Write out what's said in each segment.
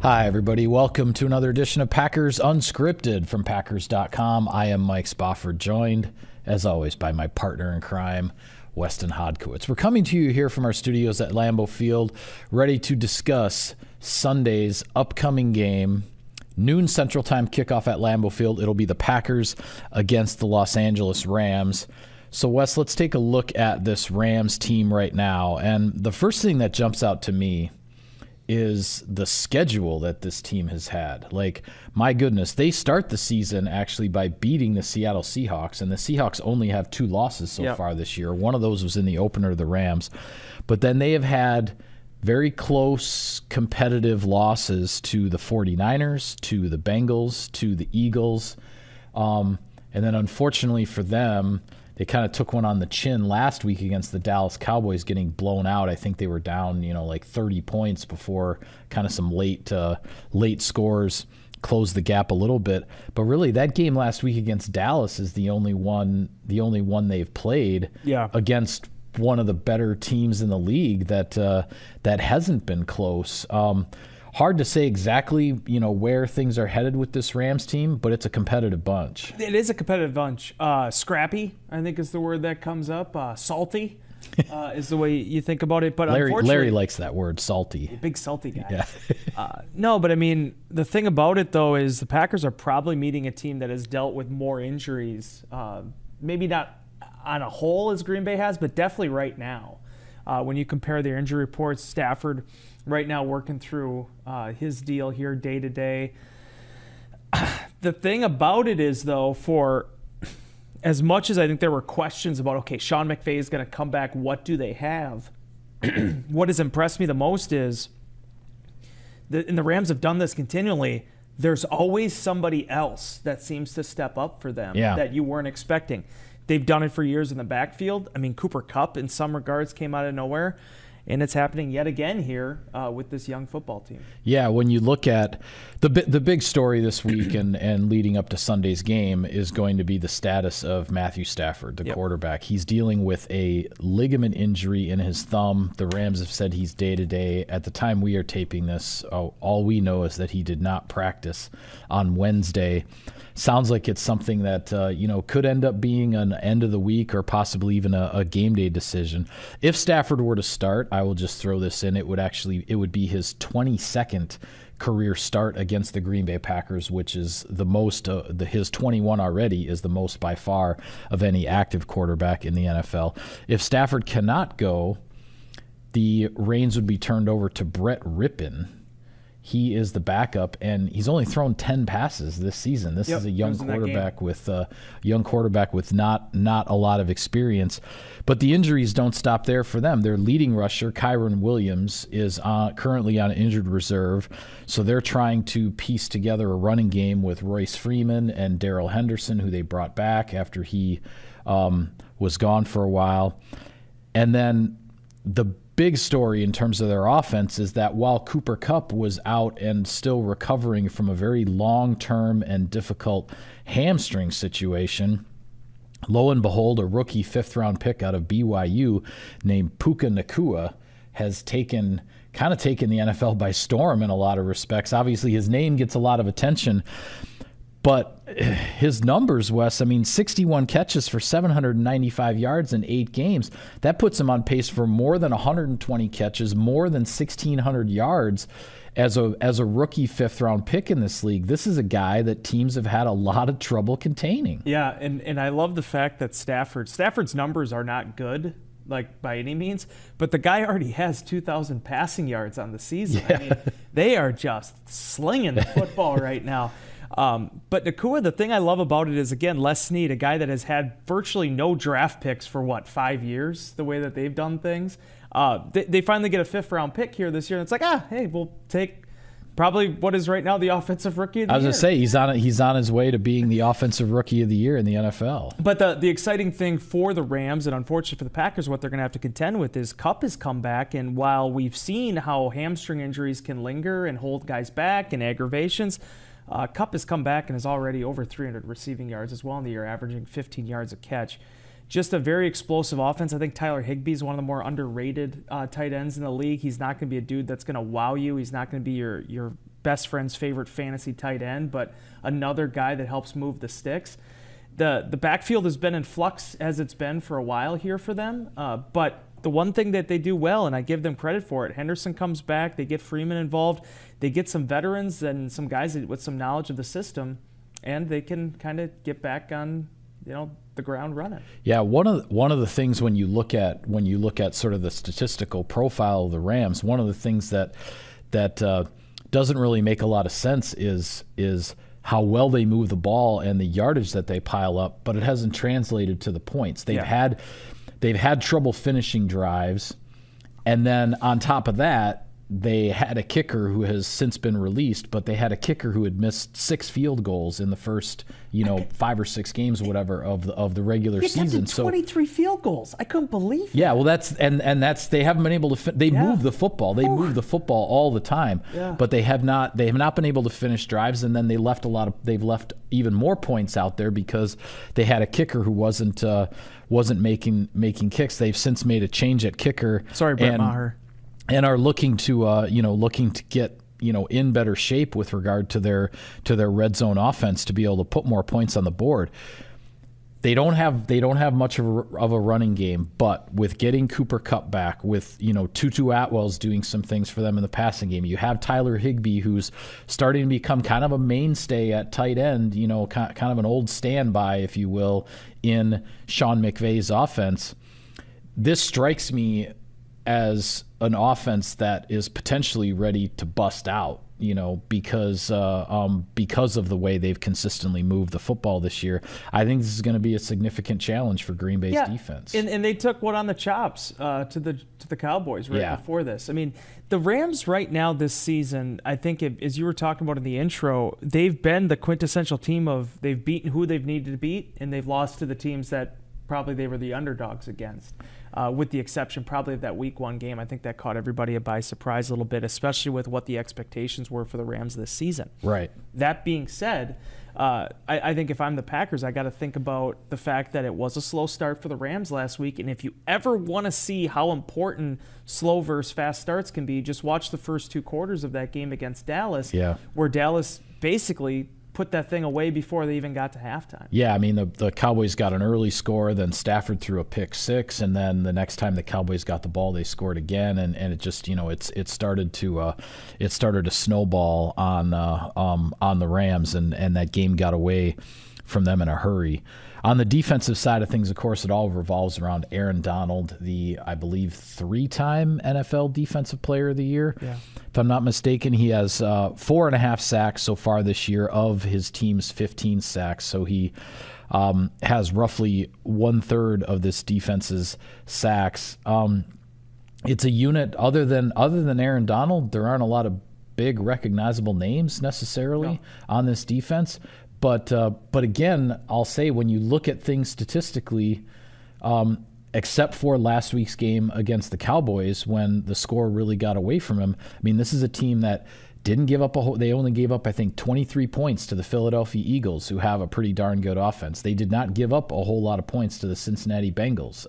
Hi, everybody. Welcome to another edition of Packers Unscripted from Packers.com. I am Mike Spofford, joined, as always, by my partner in crime, Weston Hodkowitz. We're coming to you here from our studios at Lambeau Field, ready to discuss Sunday's upcoming game. Noon Central Time kickoff at Lambeau Field. It'll be the Packers against the Los Angeles Rams. So, Wes, let's take a look at this Rams team right now. And the first thing that jumps out to me is the schedule that this team has had. Like, my goodness, they start the season actually by beating the Seattle Seahawks, and the Seahawks only have 2 losses so far this year. One of those was in the opener to the Rams. But then they have had very close competitive losses to the 49ers, to the Bengals, to the Eagles. And then unfortunately for them, they kind of took one on the chin last week against the Dallas Cowboys, getting blown out. I think they were down, like 30 points before kind of some late scores closed the gap a little bit. But really, that game last week against Dallas is the only one they've played against one of the better teams in the league that hasn't been close. Hard to say exactly, where things are headed with this Rams team, but it's a competitive bunch. It is a competitive bunch. Scrappy, I think, is the word that comes up. Salty is the way you think about it. But Larry likes that word, salty. Big salty guy. Yeah. No, but I mean, the thing about it, though, is the Packers are probably meeting a team that has dealt with more injuries. Maybe not on a whole as Green Bay has, but definitely right now. When you compare their injury reports, Stafford right now working through his deal here day to day. The thing about it is, though, for as much as I think there were questions about, okay, Sean McVay is going to come back, what do they have? What has impressed me the most is, and the Rams have done this continually, there's always somebody else that seems to step up for them that you weren't expecting. They've done it for years in the backfield. I mean, Cooper Kupp, in some regards, came out of nowhere. And it's happening yet again here with this young football team. Yeah, when you look at the big story this week and leading up to Sunday's game is going to be the status of Matthew Stafford, the quarterback. He's dealing with a ligament injury in his thumb. The Rams have said he's day-to-day. At the time we are taping this, all we know is that he did not practice on Wednesday. Sounds like it's something that could end up being an end of the week or possibly even a game day decision. If Stafford were to start, I will just throw this in, it would be his 22nd career start against the Green Bay Packers, which is the most. His 21 already is the most by far of any active quarterback in the NFL. If Stafford cannot go, the reins would be turned over to Brett Rippon. He is the backup, and he's only thrown 10 passes this season. This is a young quarterback with not a lot of experience. But the injuries don't stop there for them. Their leading rusher, Kyren Williams, is currently on injured reserve, so they're trying to piece together a running game with Royce Freeman and Darrell Henderson, who they brought back after he was gone for a while. And then the big story in terms of their offense is that while Cooper Kupp was out and still recovering from a very long-term and difficult hamstring situation, lo and behold, a rookie 5th-round pick out of BYU named Puka Nacua has taken the NFL by storm in a lot of respects. Obviously, his name gets a lot of attention, but his numbers, Wes, 61 catches for 795 yards in 8 games. That puts him on pace for more than 120 catches, more than 1,600 yards as a rookie 5th-round pick in this league. This is a guy that teams have had a lot of trouble containing. Yeah, and I love the fact that Stafford's numbers are not good, like by any means, but the guy already has 2,000 passing yards on the season. Yeah. They are just slinging the football right now. But Nacua, the thing I love about it is, again, Les Snead, a guy that has had virtually no draft picks for, 5 years, the way that they've done things. They finally get a 5th-round pick here this year, and it's like, hey, we'll take probably what is right now the offensive rookie of the year. I was going to say, he's on his way to being the offensive rookie of the year in the NFL. But the exciting thing for the Rams, and unfortunately for the Packers, what they're going to have to contend with is Kupp has come back, and while we've seen how hamstring injuries can linger and hold guys back and aggravations, Kupp has come back and is already over 300 receiving yards as well in the year, averaging 15 yards a catch. Just a very explosive offense. I think Tyler Higbee is one of the more underrated tight ends in the league. He's not going to be a dude that's going to wow you. He's not going to be your best friend's favorite fantasy tight end, but another guy that helps move the sticks. The backfield has been in flux as it's been for a while here for them, but the one thing that they do well, and I give them credit for it, Henderson comes back, they get Freeman involved, they get some veterans and some guys with some knowledge of the system, and they can kind of get back on, the ground running. Yeah, one of the things when you look at sort of the statistical profile of the Rams, one of the things that doesn't really make a lot of sense is how well they move the ball and the yardage that they pile up, but it hasn't translated to the points. They've had trouble finishing drives, and then on top of that, they had a kicker who has since been released, but they had a kicker who had missed 6 field goals in the first, 5 or 6 games or whatever of the regular season. So 23 field goals. I couldn't believe that. Yeah, well, that's they haven't been able to. They move the football. They move the football all the time, but they have not been able to finish drives, and then they've left even more points out there because they had a kicker who wasn't making kicks. They've since made a change at kicker. Sorry, Brett Maher. And are looking to get in better shape with regard to their red zone offense to be able to put more points on the board. They don't have much of a running game, but with getting Cooper Kupp back, with Tutu Atwell's doing some things for them in the passing game. You have Tyler Higbee, who's starting to become kind of a mainstay at tight end, kind of an old standby, if you will, in Sean McVay's offense. This strikes me as an offense that is potentially ready to bust out, because of the way they've consistently moved the football this year. I think this is going to be a significant challenge for Green Bay's defense. And they took one on the chops to the Cowboys before this. I mean, the Rams right now this season, I think, as you were talking about in the intro, they've been the quintessential team of they've beaten who they've needed to beat, and they've lost to the teams that probably they were the underdogs against. With the exception probably of that Week 1 game. I think that caught everybody by surprise a little bit, especially with what the expectations were for the Rams this season. Right. That being said, I think if I'm the Packers, I got to think about the fact that it was a slow start for the Rams last week, and if you ever want to see how important slow versus fast starts can be, just watch the first 2 quarters of that game against Dallas, where Dallas basically put that thing away before they even got to halftime. Yeah, I mean, the Cowboys got an early score, then Stafford threw a pick 6, and then the next time the Cowboys got the ball, they scored again, and it just, it started to snowball on the Rams, and that game got away from them in a hurry. On the defensive side of things, of course, it all revolves around Aaron Donald, the, I believe, 3-time NFL Defensive Player of the Year. Yeah. If I'm not mistaken, he has 4.5 sacks so far this year of his team's 15 sacks. So he has roughly 1/3 of this defense's sacks. It's a unit other than Aaron Donald. There aren't a lot of big recognizable names necessarily on this defense. But again, I'll say when you look at things statistically, except for last week's game against the Cowboys when the score really got away from him, I mean, this is a team that didn't give up they only gave up, I think, 23 points to the Philadelphia Eagles, who have a pretty darn good offense. They did not give up a whole lot of points to the Cincinnati Bengals.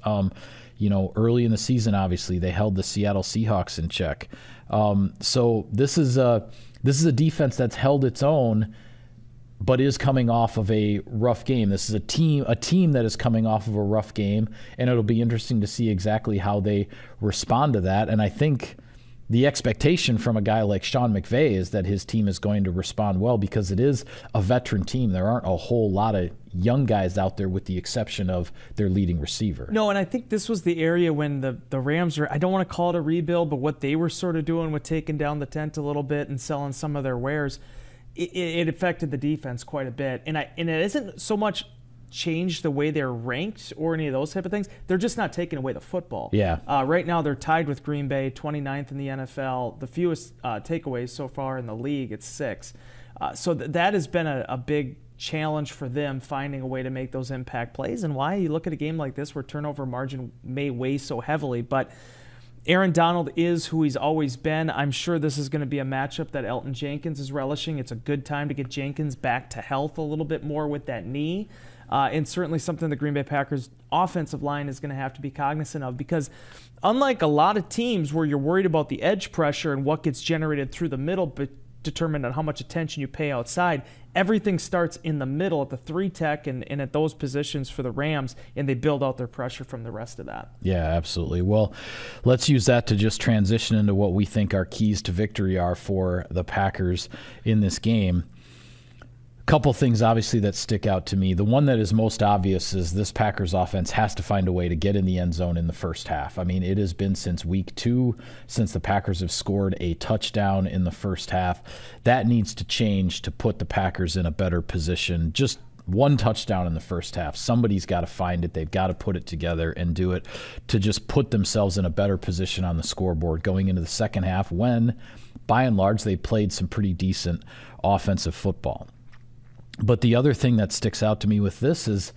Early in the season, obviously, they held the Seattle Seahawks in check. So this is a defense that's held its own, but is coming off of a rough game. This is a team that is coming off of a rough game, and it'll be interesting to see exactly how they respond to that. And I think the expectation from a guy like Sean McVay is that his team is going to respond well because it is a veteran team. There aren't a whole lot of young guys out there with the exception of their leading receiver. No, and I think this was the area when the Rams were, I don't want to call it a rebuild, but what they were sort of doing with taking down the tent a little bit and selling some of their wares, it affected the defense quite a bit. And it isn't so much changed the way they're ranked or any of those type of things. They're just not taking away the football. Yeah. Right now they're tied with Green Bay, 29th in the NFL. The fewest takeaways so far in the league, it's 6. So that has been a big challenge for them, finding a way to make those impact plays. And why you look at a game like this where turnover margin may weigh so heavily, but Aaron Donald is who he's always been. I'm sure this is going to be a matchup that Elton Jenkins is relishing. It's a good time to get Jenkins back to health a little bit more with that knee. And certainly something the Green Bay Packers offensive line is going to have to be cognizant of, because unlike a lot of teams where you're worried about the edge pressure and what gets generated through the middle determined on how much attention you pay outside. Everything starts in the middle at the 3-tech and at those positions for the Rams, and they build out their pressure from the rest of that. Yeah, absolutely. Well, let's use that to just transition into what we think our keys to victory are for the Packers in this game. Couple things obviously that stick out to me. The one that is most obvious is this Packers offense has to find a way to get in the end zone in the first half. I mean, it has been since week 2 since the Packers have scored a touchdown in the first half. That needs to change to put the Packers in a better position. Just one touchdown in the first half. Somebody's got to find it. They've got to put it together and do it to just put themselves in a better position on the scoreboard going into the second half when, by and large, they played some pretty decent offensive football. But the other thing that sticks out to me with this is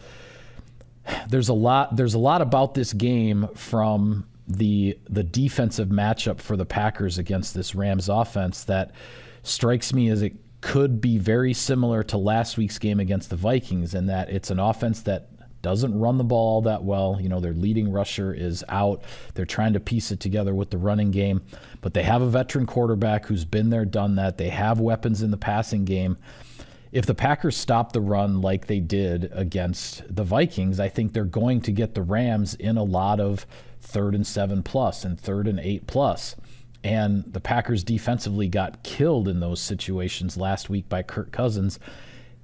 there's a lot about this game from the defensive matchup for the Packers against this Rams offense that strikes me as it could be very similar to last week's game against the Vikings, in that it's an offense that doesn't run the ball all that well. You know, their leading rusher is out. They're trying to piece it together with the running game, but they have a veteran quarterback who's been there, done that. They have weapons in the passing game. If the Packers stop the run like they did against the Vikings, I think they're going to get the Rams in a lot of 3rd and 7+ and 3rd and 8+. And the Packers defensively got killed in those situations last week by Kirk Cousins.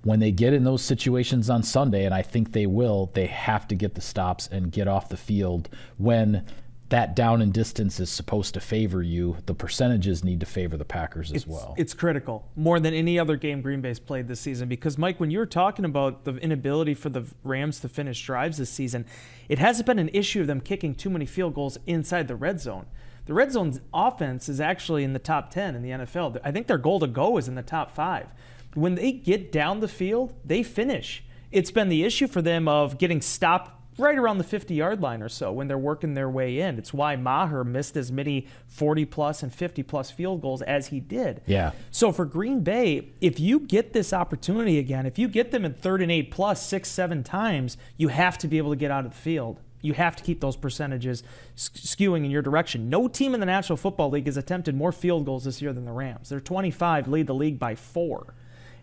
When they get in those situations on Sunday, and I think they will, they have to get the stops and get off the field when that down and distance is supposed to favor you. The percentages need to favor the Packers as well. It's critical, more than any other game Green Bay's played this season, because, Mike, when you were talking about the inability for the Rams to finish drives this season, it hasn't been an issue of them kicking too many field goals inside the red zone. The red zone offense is actually in the top 10 in the NFL. I think their goal to go is in the top 5. When they get down the field, they finish. It's been the issue for them of getting stopped right around the 50-yard line or so when they're working their way in. It's why Maher missed as many 40+ and 50+ field goals as he did. Yeah. So for Green Bay, if you get this opportunity again, if you get them in 3rd and 8+, 6-7 times, you have to be able to get out of the field. You have to keep those percentages skewing in your direction. No team in the National Football League has attempted more field goals this year than the Rams. They're 25, lead the league by 4.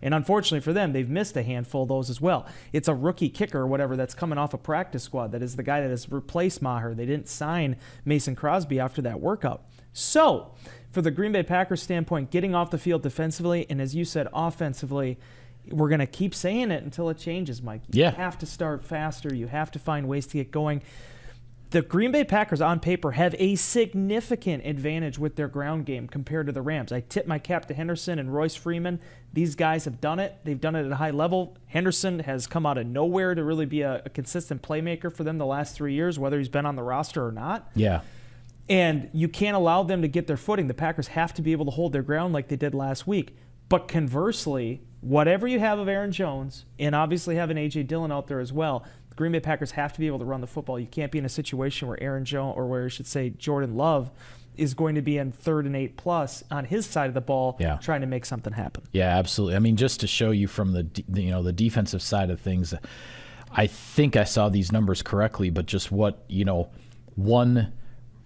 And unfortunately for them, they've missed a handful of those as well. It's a rookie kicker or whatever that's coming off a practice squad that is the guy that has replaced Maher. They didn't sign Mason Crosby after that workout. So, for the Green Bay Packers standpoint, getting off the field defensively and, as you said, offensively, we're going to keep saying it until it changes, Mike. You have to start faster. You have to find ways to get going. The Green Bay Packers on paper have a significant advantage with their ground game compared to the Rams. I tip my cap to Henderson and Royce Freeman. These guys have done it. They've done it at a high level. Henderson has come out of nowhere to really be a consistent playmaker for them the last 3 years, whether he's been on the roster or not. Yeah. And you can't allow them to get their footing. The Packers have to be able to hold their ground like they did last week. But conversely, whatever you have of Aaron Jones, and obviously having A.J. Dillon out there as well, the Green Bay Packers have to be able to run the football. You can't be in a situation where Aaron Jones, or where I should say Jordan Love, is going to be in 3rd and 8+ on his side of the ball, trying to make something happen. Yeah, absolutely. I mean, just to show you from the defensive side of things, I think I saw these numbers correctly, but just what, one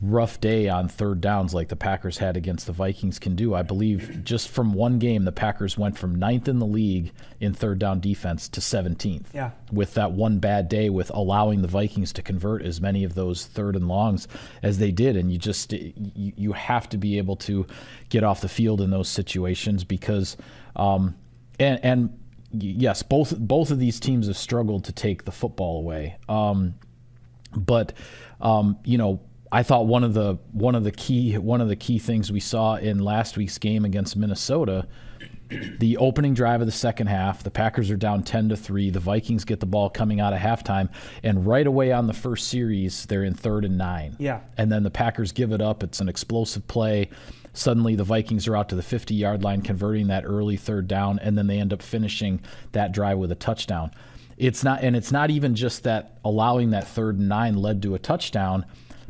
rough day on 3rd downs like the Packers had against the Vikings can do. I believe just from one game, the Packers went from 9th in the league in 3rd down defense to 17th. Yeah. With that one bad day with allowing the Vikings to convert as many of those 3rd and longs as they did. And you have to be able to get off the field in those situations because yes, both of these teams have struggled to take the football away. I thought one of the key things we saw in last week's game against Minnesota, the opening drive of the second half, the Packers are down 10-3. The Vikings get the ball coming out of halftime, and right away on the first series, they're in 3rd and 9. Yeah. And then the Packers give it up. It's an explosive play. Suddenly the Vikings are out to the 50-yard line converting that early 3rd down, and then they end up finishing that drive with a touchdown. It's not even just that allowing that 3rd and 9 led to a touchdown,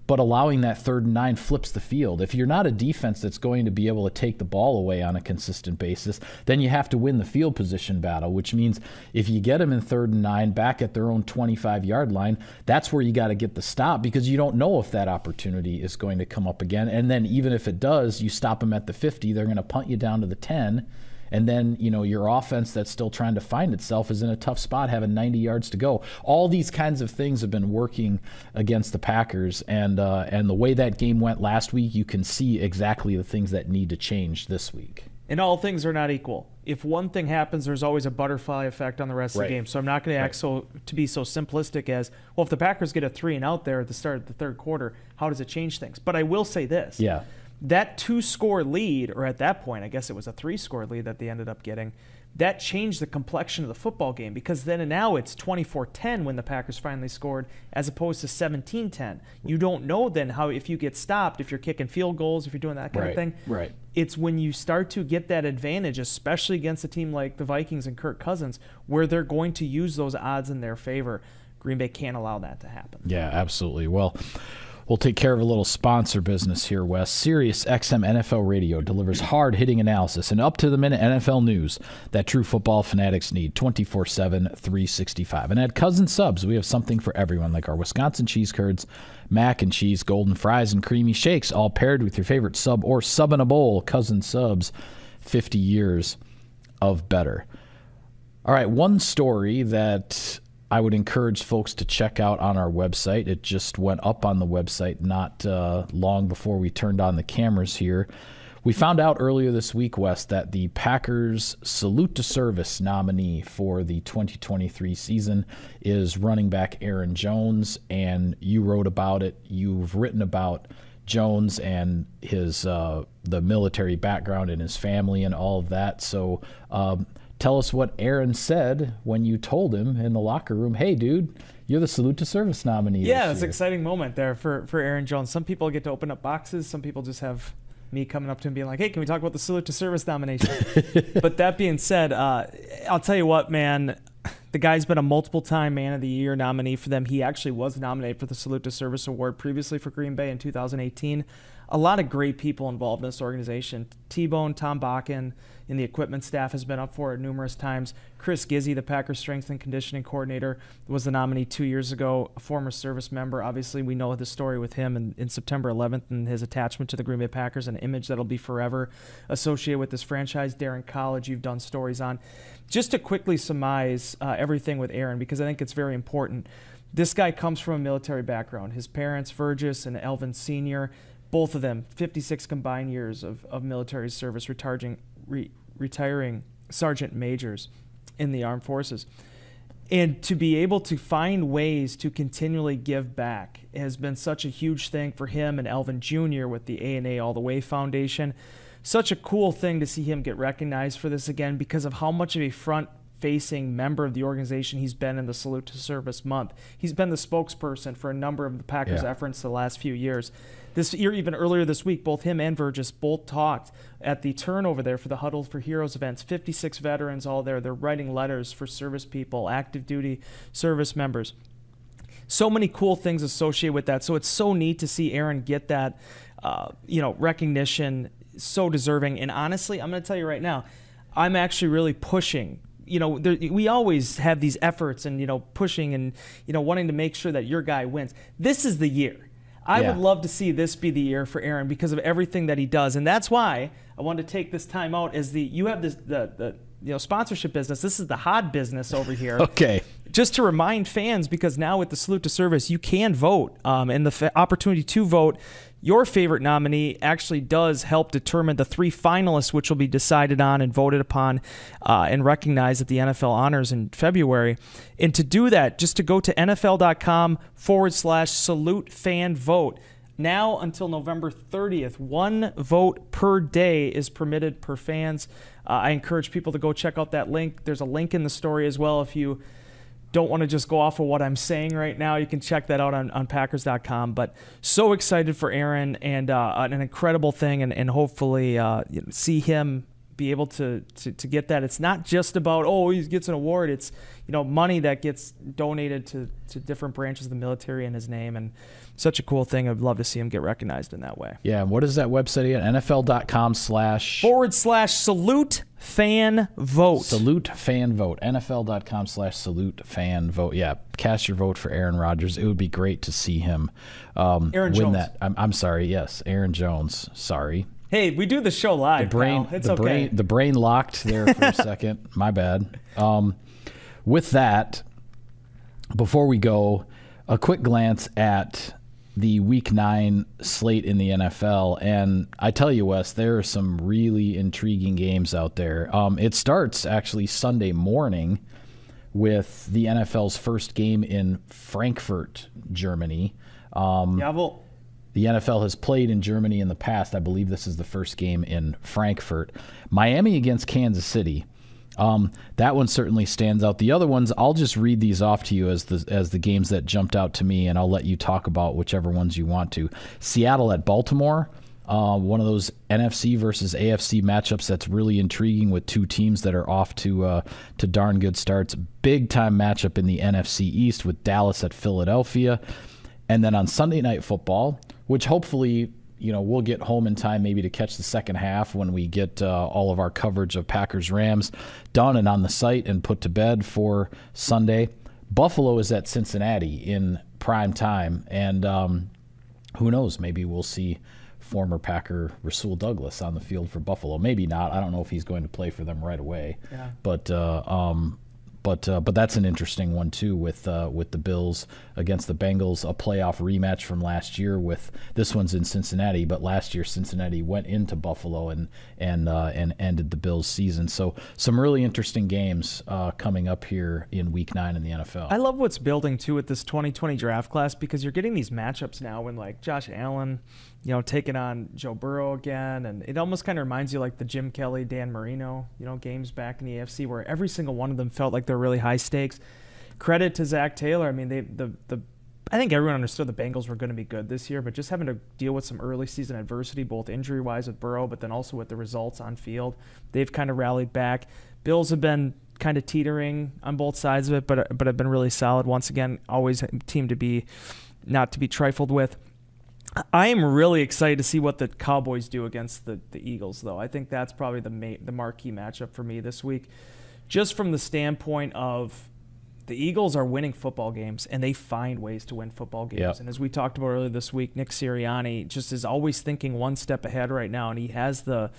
but allowing that 3rd and 9 flips the field. If you're not a defense that's going to be able to take the ball away on a consistent basis, then you have to win the field position battle, which means if you get them in 3rd and 9 back at their own 25-yard line, that's where you got to get the stop, because you don't know if that opportunity is going to come up again. And then even if it does, you stop them at the 50, they're going to punt you down to the 10. And then, your offense that's still trying to find itself is in a tough spot, having 90 yards to go. All these kinds of things have been working against the Packers. And the way that game went last week, you can see exactly the things that need to change this week. And all things are not equal. If one thing happens, there's always a butterfly effect on the rest of the game. So I'm not going to act to be so simplistic as, well, if the Packers get a 3-and-out there at the start of the 3rd quarter, how does it change things? But I will say this. Yeah. That 2-score lead, or at that point, I guess it was a 3-score lead that they ended up getting, that changed the complexion of the football game, because then and now it's 24-10 when the Packers finally scored, as opposed to 17-10. You don't know then how, if you get stopped, if you're kicking field goals, if you're doing that kind of thing. Right. It's when you start to get that advantage, especially against a team like the Vikings and Kirk Cousins, where they're going to use those odds in their favor. Green Bay can't allow that to happen. Yeah, absolutely. Well, we'll take care of a little sponsor business here, Wes. Sirius XM NFL Radio delivers hard-hitting analysis and up-to-the-minute NFL news that true football fanatics need 24/7, 365. And at Cousin Subs, we have something for everyone, like our Wisconsin cheese curds, mac and cheese, golden fries, and creamy shakes, all paired with your favorite sub or sub in a bowl. Cousin Subs, 50 years of better. All right, one story that I would encourage folks to check out on our website. It just went up on the website not long before we turned on the cameras here. We found out earlier this week, Wes, that the Packers' Salute to Service nominee for the 2023 season is running back Aaron Jones, and you wrote about it. You've written about Jones and his the military background and his family and all of that. So tell us what Aaron said when you told him in the locker room, hey, dude, you're the Salute to Service nominee. Yeah, it's an exciting moment there for Aaron Jones. Some people get to open up boxes. Some people just have me coming up to him being like, hey, can we talk about the Salute to Service nomination? But that being said, I'll tell you what, man, the guy's been a multiple-time Man of the Year nominee for them. He actually was nominated for the Salute to Service Award previously for Green Bay in 2018. A lot of great people involved in this organization. T-Bone, Tom Bakken, and the equipment staff has been up for it numerous times. Chris Gizzi, the Packers strength and conditioning coordinator, was the nominee 2 years ago, a former service member. Obviously, we know the story with him in September 11th and his attachment to the Green Bay Packers, an image that'll be forever associated with this franchise. Darren College, you've done stories on. Just to quickly surmise everything with Aaron, because I think it's very important. This guy comes from a military background. His parents, Virgis and Elvin Sr., both of them, 56 combined years of military service, retiring sergeant majors in the armed forces. And to be able to find ways to continually give back has been such a huge thing for him and Elvin Jr. with the A&A All the Way Foundation. Such a cool thing to see him get recognized for this again because of how much of a front-facing member of the organization he's been in the Salute to Service month. He's been the spokesperson for a number of the Packers' efforts the last few years. This year, even earlier this week, both him and Virgis both talked at the turnover there for the Huddle for Heroes events. 56 veterans all there. They're writing letters for service people, active duty service members. So many cool things associated with that. So it's so neat to see Aaron get that, recognition. So deserving. And honestly, I'm going to tell you right now, I'm actually really pushing. We always have these efforts and, pushing and, wanting to make sure that your guy wins. This is the year. I would love to see this be the year for Aaron because of everything that he does. And that's why I wanted to take this time out as you have this, the sponsorship business. This is the hot business over here. Okay. Just to remind fans, because now with the Salute to Service, you can vote. And the opportunity to vote your favorite nominee actually does help determine the 3 finalists, which will be decided on and voted upon and recognized at the NFL Honors in February. And to do that, just to go to NFL.com/salute fan vote. Now until November 30th, 1 vote per day is permitted per fans. I encourage people to go check out that link. There's a link in the story as well if you don't want to just go off of what I'm saying right now. You can check that out on Packers.com. But so excited for Aaron and an incredible thing and hopefully see him be able to get that. It's not just about, oh, he gets an award. It's, money that gets donated to different branches of the military in his name, and such a cool thing. I'd love to see him get recognized in that way. Yeah, and what is that website again? NFL.com//salute fan vote. Salute fan vote. NFL.com/salute fan vote. Yeah, cast your vote for Aaron Rodgers. It would be great to see him Aaron win Jones. that. I'm sorry. Yes, Aaron Jones. Sorry. Hey, we do the show live. The brain locked there for a second. My bad. With that, before we go, a quick glance at the Week 9 slate in the NFL. And I tell you, Wes, there are some really intriguing games out there. It starts actually Sunday morning with the NFL's first game in Frankfurt, Germany. Jawohl. The NFL has played in Germany in the past. I believe this is the first game in Frankfurt. Miami against Kansas City. That one certainly stands out. The other ones, I'll just read these off to you as the games that jumped out to me, and I'll let you talk about whichever ones you want to. Seattle at Baltimore, one of those NFC versus AFC matchups that's really intriguing with two teams that are off to darn good starts. Big-time matchup in the NFC East with Dallas at Philadelphia. And then on Sunday Night Football, which hopefully we'll get home in time maybe to catch the second half when we get all of our coverage of Packers-Rams done and on the site and put to bed for Sunday. Buffalo is at Cincinnati in prime time, and who knows, maybe we'll see former Packer Rasul Douglas on the field for Buffalo. Maybe not. I don't know if he's going to play for them right away. Yeah. But that's an interesting one too with the Bills against the Bengals, a playoff rematch from last year. With this one's in Cincinnati, but last year Cincinnati went into Buffalo and ended the Bills' season. So some really interesting games coming up here in Week 9 in the NFL. I love what's building too with this 2020 draft class, because you're getting these matchups now when like Josh Allen, taking on Joe Burrow again, and it almost kind of reminds you like the Jim Kelly, Dan Marino, games back in the AFC where every single one of them felt like they're really high stakes. Credit to Zach Taylor. I mean, I think everyone understood the Bengals were going to be good this year, but just having to deal with some early season adversity, both injury-wise with Burrow, but then also with the results on field, they've kind of rallied back. Bills have been kind of teetering on both sides of it, but have been really solid. Once again, always a team not to be trifled with. I am really excited to see what the Cowboys do against the Eagles, though. I think that's probably the marquee matchup for me this week, just from the standpoint of the Eagles are winning football games, and they find ways to win football games. Yep. And as we talked about earlier this week, Nick Sirianni just is always thinking one step ahead right now, and he has the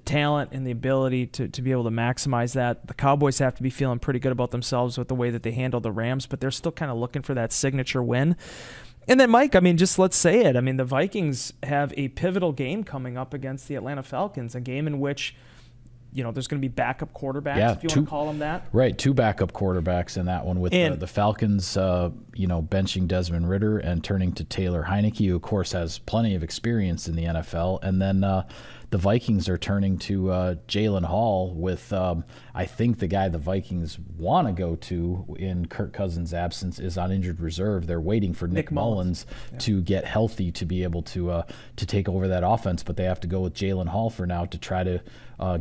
talent and the ability to be able to maximize that. The Cowboys have to be feeling pretty good about themselves with the way that they handle the Rams, but they're still kind of looking for that signature win. And then, Mike, just let's say it. The Vikings have a pivotal game coming up against the Atlanta Falcons, a game in which, there's going to be backup quarterbacks, if you want to call them that. Right, two backup quarterbacks in that one with the Falcons, benching Desmond Ridder and turning to Taylor Heineke, who, of course, has plenty of experience in the NFL. And then the Vikings are turning to Jalen Hall with, I think the guy the Vikings want to go to in Kirk Cousins' absence is on injured reserve. They're waiting for Nick Mullins to get healthy to be able to take over that offense, but they have to go with Jalen Hall for now to try to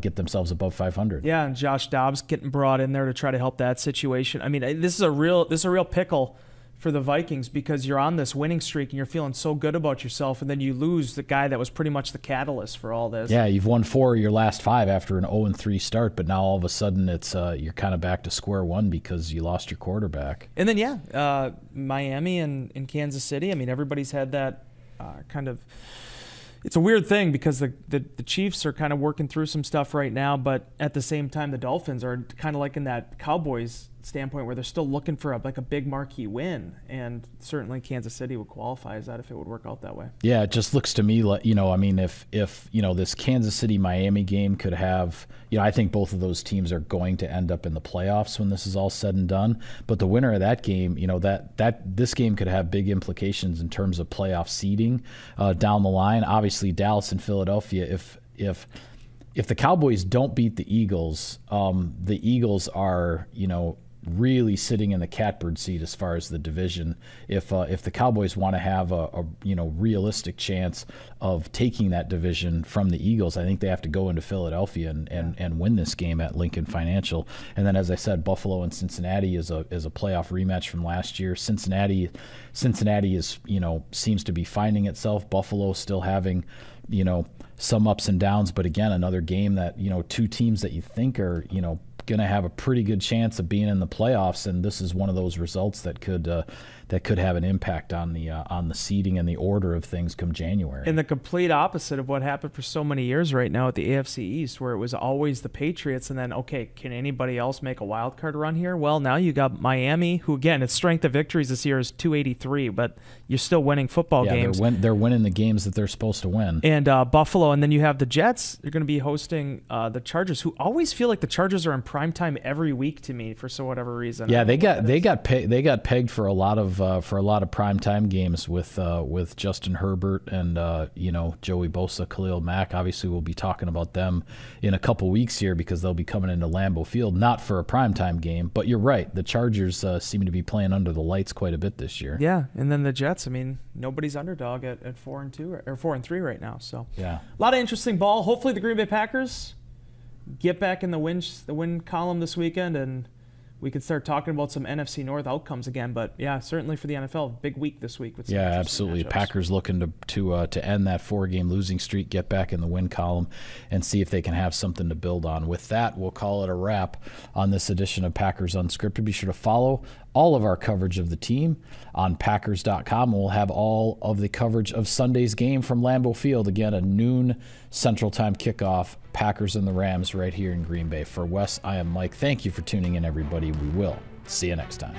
get themselves above 500. Yeah, and Josh Dobbs getting brought in there to try to help that situation. This is a real pickle for the Vikings, because you're on this winning streak and you're feeling so good about yourself, and then you lose the guy that was pretty much the catalyst for all this. Yeah, you've won 4 of your last 5 after an 0-3 start, but now all of a sudden it's you're kind of back to square one because you lost your quarterback. And then Miami and Kansas City. Everybody's had that kind of. It's a weird thing because the Chiefs are kind of working through some stuff right now, but at the same time the Dolphins are kind of like in that Cowboys standpoint where they're still looking for a big marquee win, and certainly Kansas City would qualify as that if it would work out that way. Yeah, it just looks to me like, if this Kansas City Miami game could have, I think both of those teams are going to end up in the playoffs when this is all said and done, but the winner of that game, this game could have big implications in terms of playoff seeding down the line. Obviously Dallas and Philadelphia, if the Cowboys don't beat the Eagles are, really sitting in the catbird seat as far as the division. If the Cowboys want to have a realistic chance of taking that division from the Eagles, I think they have to go into Philadelphia and win this game at Lincoln Financial. And then, as I said, Buffalo and Cincinnati is a playoff rematch from last year. Cincinnati is seems to be finding itself. Buffalo still having some ups and downs, but again, another game that two teams that you think are going to have a pretty good chance of being in the playoffs, and this is one of those results that could have an impact on the seeding and the order of things come January. And the complete opposite of what happened for so many years right now at the AFC East, where it was always the Patriots, and then, okay, can anybody else make a wild card run here? Well, now you got Miami, who, again, its strength of victories this year is 283, but you're still winning football games. They're winning the games that they're supposed to win. And Buffalo, and then you have the Jets. They're going to be hosting the Chargers, who always feel like the Chargers are in prime time every week to me for whatever reason. Yeah, they got pegged for a lot of primetime games with Justin Herbert and Joey Bosa, Khalil Mack. Obviously, we'll be talking about them in a couple weeks here because they'll be coming into Lambeau Field, not for a primetime game. But you're right, the Chargers seem to be playing under the lights quite a bit this year. Yeah, and then the Jets. I mean, nobody's underdog at 4-2 or 4-3 right now. So yeah, a lot of interesting ball. Hopefully, the Green Bay Packers get back in the win column this weekend, and we could start talking about some NFC North outcomes again. But yeah, certainly for the NFL, big week this week with some absolutely. Matchups. Packers looking to end that 4-game losing streak, get back in the win column, and see if they can have something to build on. With that, we'll call it a wrap on this edition of Packers Unscripted. Be sure to follow all of our coverage of the team on Packers.com. We'll have all of the coverage of Sunday's game from Lambeau Field. Again, a noon Central Time kickoff, Packers and the Rams right here in Green Bay. For Wes, I am Mike. Thank you for tuning in, everybody. We will see you next time.